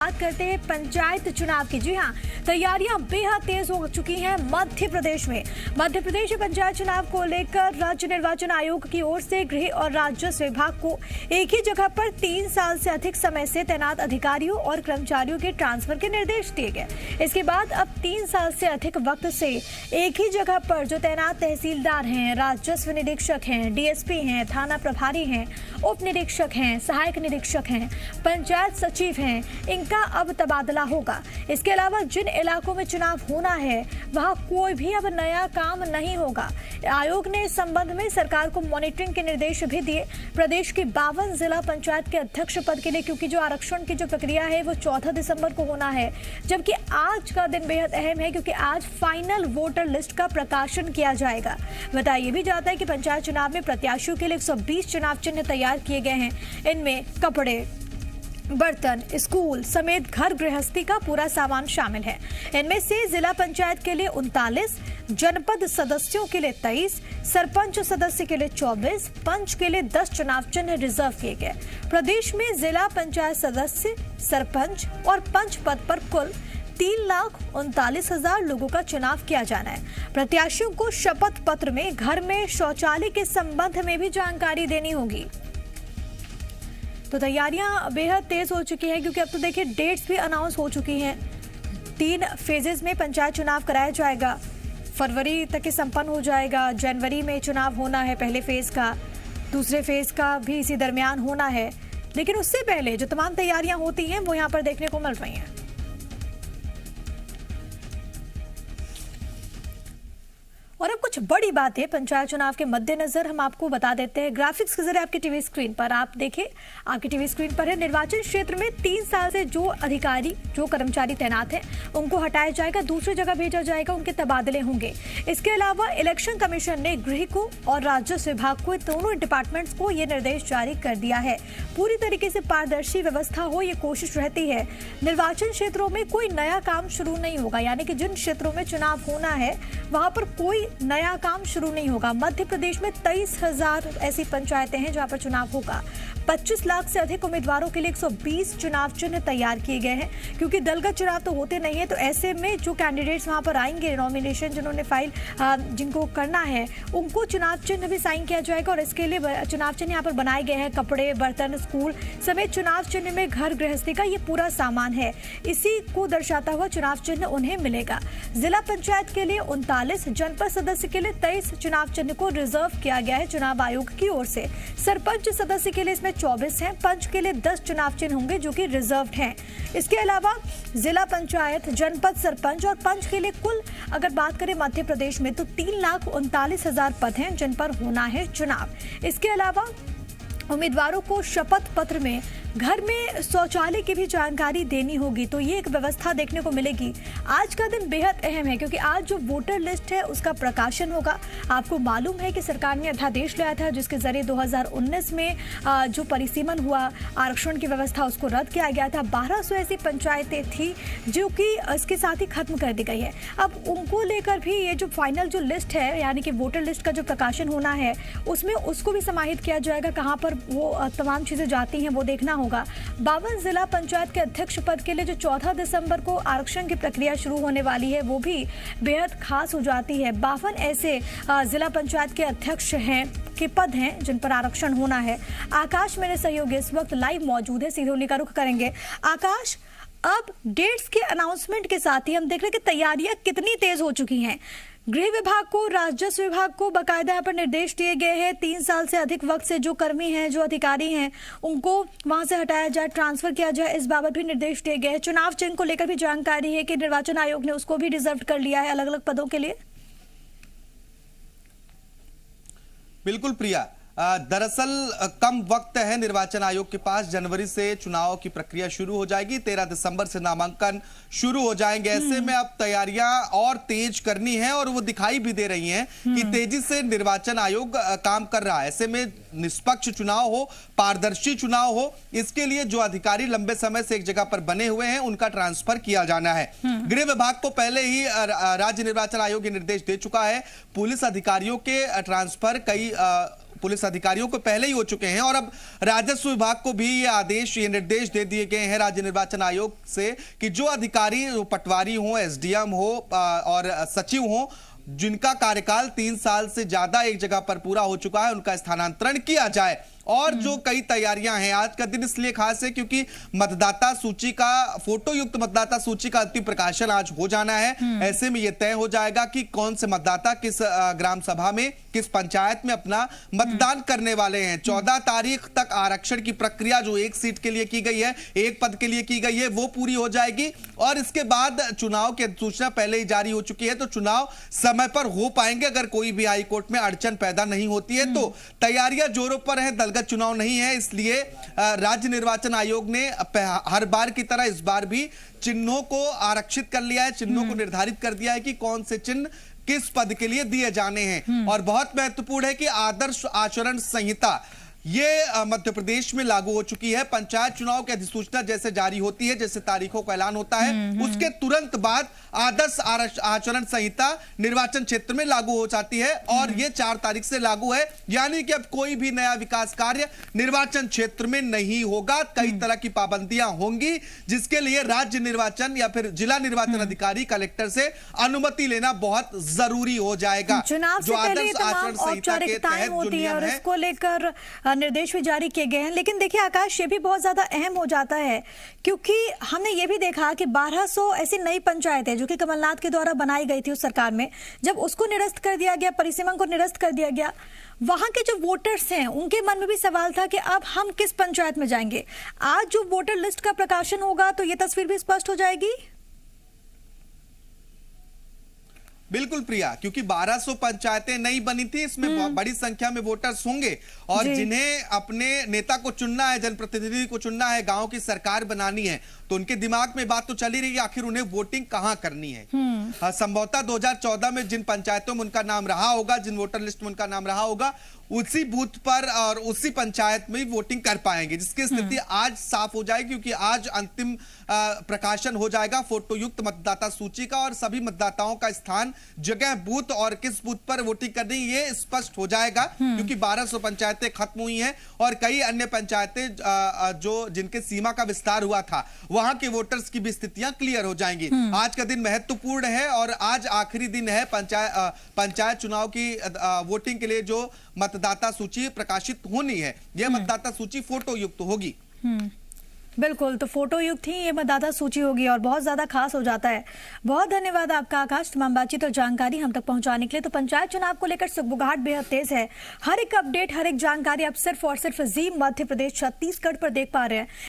बात करते हैं पंचायत चुनाव की। जी हां, तैयारियां बेहद तेज हो चुकी हैं मध्य प्रदेश में। मध्य प्रदेश में पंचायत चुनाव को लेकर राज्य निर्वाचन आयोग की ओर से गृह और राजस्व विभाग को एक ही जगह पर 3 साल से अधिक समय से तैनात अधिकारियों और कर्मचारियों के ट्रांसफर के निर्देश दिए गए। इसके बाद अब 3 साल से अधिक वक्त से एक ही जगह पर जो तैनात तहसीलदार हैं, राजस्व निरीक्षक हैं, डीएसपी हैं, थाना प्रभारी हैं, उप निरीक्षक हैं, सहायक निरीक्षक हैं, पंचायत सचिव हैं, इनका अब तबादला होगा। इसके अलावा जिन इलाकों में चुनाव होना है वहां कोई भी अब नया काम नहीं होगा। आयोग ने इस संबंध में सरकार को मॉनिटरिंग के निर्देश भी दिए। प्रदेश की 52 जिला पंचायत के अध्यक्ष पद के लिए, क्योंकि जो आरक्षण की जो प्रक्रिया है वो 14 दिसंबर को होना है, जबकि आज का दिन बेहद अहम है क्योंकि आज फाइनल वोटर लिस्ट का प्रकाशन किया जाएगा। बताया भी जाता है कि पंचायत चुनाव में प्रत्याशियों के लिए 120 चुनाव चिन्ह तैयार किए गए हैं। इनमें कपड़े, बर्तन, स्कूल समेत घर गृहस्थी का पूरा सामान शामिल है। इनमें से जिला पंचायत के लिए 39, जनपद सदस्यों के लिए 23, सरपंच सदस्य के लिए 24, पंच के लिए 10 चुनाव चिन्ह रिजर्व किए गए। प्रदेश में जिला पंचायत सदस्य, सरपंच और पंच पद पर कुल 3,39,000 लोगों का चुनाव किया जाना है। प्रत्याशियों को शपथ पत्र में घर में शौचालय के संबंध में भी जानकारी देनी होगी। तो तैयारियां बेहद तेज हो चुकी हैं क्योंकि अब तो देखिए डेट्स भी अनाउंस हो चुकी हैं। 3 फेजेस में पंचायत चुनाव कराया जाएगा। फरवरी तक के संपन्न हो जाएगा। जनवरी में चुनाव होना है पहले फेज का, दूसरे फेज का भी इसी दरमियान होना है। लेकिन उससे पहले जो तमाम तैयारियां होती हैं वो यहाँ पर देखने को मिल रही हैं। और अब कुछ बड़ी बातें पंचायत चुनाव के मद्देनजर हम आपको बता देते हैं। ग्राफिक्स के जरिए आपकी टीवी स्क्रीन पर आप देखें, आपकी टीवी स्क्रीन पर है। निर्वाचन क्षेत्र में 3 साल से जो अधिकारी, जो कर्मचारी तैनात हैं उनको हटाया जाएगा, दूसरी जगह भेजा जाएगा, उनके तबादले होंगे। इसके अलावा इलेक्शन कमीशन ने गृह को और राजस्व विभाग को, दोनों डिपार्टमेंट्स को ये निर्देश जारी कर दिया है। पूरी तरीके से पारदर्शी व्यवस्था हो, ये कोशिश रहती है। निर्वाचन क्षेत्रों में कोई नया काम शुरू नहीं होगा, यानी कि जिन क्षेत्रों में चुनाव होना है वहां पर कोई नया काम शुरू नहीं होगा। मध्य प्रदेश में 23,000 ऐसी पंचायतें हैं जहां पर चुनाव होगा। 25 लाख से अधिक उम्मीदवारों के लिए 120 चुनाव चिन्ह तैयार किए गए हैं। क्योंकि दलगत चुनाव तो होते नहीं है, तो ऐसे में जो कैंडिडेट्स वहां पर आएंगे, नॉमिनेशन जिन्होंने फाइल जिनको करना है उनको चुनाव चिन्ह भी साइन किया जाएगा। और इसके लिए चुनाव चिन्ह यहाँ पर बनाए गए हैं। कपड़े, बर्तन, स्कूल समेत चुनाव चिन्ह में घर गृहस्थी का ये पूरा सामान है। इसी को दर्शाता हुआ चुनाव चिन्ह उन्हें मिलेगा। जिला पंचायत के लिए 39, जनपद सदस्य के लिए 23 चुनाव चिन्ह को रिजर्व किया गया है चुनाव आयोग की ओर से। सरपंच सदस्य के लिए इसमें 24 हैं, पंच के लिए 10 चुनाव चिन्ह होंगे जो कि रिजर्व्ड हैं। इसके अलावा जिला पंचायत, जनपद सरपंच और पंच के लिए कुल अगर बात करें मध्य प्रदेश में तो 3,39,000 पद हैं जिन पर होना है चुनाव। इसके अलावा उम्मीदवारों को शपथ पत्र में घर में शौचालय की भी जानकारी देनी होगी। तो ये एक व्यवस्था देखने को मिलेगी। आज का दिन बेहद अहम है क्योंकि आज जो वोटर लिस्ट है उसका प्रकाशन होगा। आपको मालूम है कि सरकार ने अध्यादेश लाया था जिसके जरिए 2019 में जो परिसीमन हुआ, आरक्षण की व्यवस्था, उसको रद्द किया गया था। 1200 ऐसी पंचायतें थी जो कि इसके साथ ही खत्म कर दी गई है। अब उनको लेकर भी ये जो फाइनल जो लिस्ट है, यानी कि वोटर लिस्ट का जो प्रकाशन होना है उसमें उसको भी समाहित किया जाएगा। कहाँ पर वो तमाम चीजें जाती हैं वो देखना होगा। 52 जिला पंचायत के अध्यक्ष पद के लिए जो 14 दिसंबर को आरक्षण की प्रक्रिया शुरू होने वाली है वो भी बेहद खास हो जाती है। 52 ऐसे जिला पंचायत के अध्यक्ष हैं के पद हैं जिन पर आरक्षण होना है। आकाश मेरे सहयोगी इस वक्त लाइव मौजूद है, सीधे उन्हीं का रुख करेंगे। आकाश, अब डेट्स के अनाउंसमेंट के साथ ही हम देख रहे हैं कि तैयारियां कितनी तेज हो चुकी हैं। गृह विभाग को, राजस्व विभाग को बाकायदा यहाँ पर निर्देश दिए गए हैं। 3 साल से अधिक वक्त से जो कर्मी हैं, जो अधिकारी हैं, उनको वहां से हटाया जाए, ट्रांसफर किया जाए, इस बाबत भी निर्देश दिए गए हैं। चुनाव चिन्ह को लेकर भी जानकारी है कि निर्वाचन आयोग ने उसको भी रिजर्व कर लिया है अलग अलग पदों के लिए। बिल्कुल प्रिया, दरअसल कम वक्त है निर्वाचन आयोग के पास। जनवरी से चुनाव की प्रक्रिया शुरू हो जाएगी, 13 दिसंबर से नामांकन शुरू हो जाएंगे। ऐसे में अब तैयारियां और तेज करनी है और वो दिखाई भी दे रही हैं कि तेजी से निर्वाचन आयोग काम कर रहा है। ऐसे में निष्पक्ष चुनाव हो, पारदर्शी चुनाव हो, इसके लिए जो अधिकारी लंबे समय से एक जगह पर बने हुए हैं उनका ट्रांसफर किया जाना है। गृह विभाग को पहले ही राज्य निर्वाचन आयोग ये निर्देश दे चुका है। पुलिस अधिकारियों के ट्रांसफर कई पुलिस अधिकारियों को पहले ही हो चुके हैं और अब राजस्व विभाग को भी ये निर्देश दे दिए गए हैं राज्य निर्वाचन आयोग से कि जो अधिकारी पटवारी हो, एसडीएम हो और सचिव हो, जिनका कार्यकाल 3 साल से ज्यादा एक जगह पर पूरा हो चुका है, उनका स्थानांतरण किया जाए। और जो कई तैयारियां हैं, आज का दिन इसलिए खास है क्योंकि मतदाता सूची का, फोटो युक्त मतदाता सूची का अंतिम प्रकाशन आज हो जाना है। ऐसे में यह तय हो जाएगा कि कौन से मतदाता किस ग्राम सभा में, किस पंचायत में अपना मतदान करने वाले हैं। 14 तारीख तक आरक्षण की प्रक्रिया जो एक सीट के लिए की गई है, एक पद के लिए की गई है, वो पूरी हो जाएगी और इसके बाद चुनाव की अधिसूचना पहले ही जारी हो चुकी है, तो चुनाव समय पर हो पाएंगे अगर कोई भी हाईकोर्ट में अड़चन पैदा नहीं होती है। तो तैयारियां जोरों पर है, दलगत चुनाव नहीं है, इसलिए राज्य निर्वाचन आयोग ने हर बार की तरह इस बार भी चिन्हों को आरक्षित कर लिया है, चिन्हों को निर्धारित कर दिया है कि कौन से चिन्ह किस पद के लिए दिए जाने हैं। और बहुत महत्वपूर्ण है कि आदर्श आचरण संहिता ये मध्य प्रदेश में लागू हो चुकी है। पंचायत चुनाव की अधिसूचना जैसे जारी होती है, जैसे तारीखों का ऐलान होता है, उसके तुरंत बाद आदर्श आचरण संहिता निर्वाचन क्षेत्र में लागू हो जाती है और ये 4 तारीख से लागू है। यानी कि अब कोई भी नया विकास कार्य निर्वाचन क्षेत्र में नहीं होगा, कई तरह की पाबंदियां होंगी, जिसके लिए राज्य निर्वाचन या फिर जिला निर्वाचन अधिकारी कलेक्टर से अनुमति लेना बहुत जरूरी हो जाएगा। चुनाव से पहले तमाम औपचारिकताएं होती है और इसको लेकर निर्देश भी जारी किए गए हैं। लेकिन देखिए आकाश, ये भी बहुत ज्यादा अहम हो जाता है क्योंकि हमने ये भी देखा कि 1200 ऐसी नई पंचायतें जो कि कमलनाथ के द्वारा बनाई गई थी उस सरकार में, जब उसको निरस्त कर दिया गया, परिसीमन को निरस्त कर दिया गया, वहां के जो वोटर्स हैं उनके मन में भी सवाल था कि अब हम किस पंचायत में जाएंगे। आज जो वोटर लिस्ट का प्रकाशन होगा तो ये तस्वीर भी स्पष्ट हो जाएगी। बिल्कुल प्रिया, क्योंकि 1200 पंचायतें नई बनी थी, इसमें बड़ी संख्या में वोटर्स होंगे और जिन्हें अपने नेता को चुनना है, जनप्रतिनिधि को चुनना है, गांव की सरकार बनानी है, तो उनके दिमाग में बात तो चली रही है आखिर उन्हें वोटिंग कहां करनी है। संभवतः 2014 में जिन पंचायतों में उनका नाम रहा होगा, जिन वोटर लिस्ट में उनका नाम रहा होगा, उसी बूथ पर और उसी पंचायत में वोटिंग कर पाएंगे, जिसकी स्थिति आज साफ हो जाएगी क्योंकि आज अंतिम प्रकाशन हो जाएगा फोटो युक्त मतदाता सूची का और सभी मतदाताओं का स्थान, जगह, बूथ और किस बूथ पर वोटिंग करनी ये स्पष्ट हो जाएगा क्योंकि 1200 पंचायतें खत्म हुई हैं और कई अन्य पंचायतें जो जिनके सीमा का विस्तार हुआ था, वहां के वोटर्स की भी स्थितियां क्लियर हो जाएंगी। आज का दिन महत्वपूर्ण है और आज आखिरी दिन है पंचायत चुनाव की वोटिंग के लिए जो मतदाता सूची प्रकाशित होनी है। यह मतदाता सूची फोटो युक्त होगी। बिल्कुल, तो फोटो युक्त ही ये मतदाता सूची होगी और बहुत ज्यादा खास हो जाता है। बहुत धन्यवाद आपका आकाश, तमाम बातचीत और जानकारी हम तक पहुंचाने के लिए। तो पंचायत चुनाव को लेकर सुगबुगाहट बेहद तेज है। हर एक अपडेट, हर एक जानकारी आप सिर्फ और सिर्फ जी मध्य प्रदेश छत्तीसगढ़ पर देख पा रहे हैं।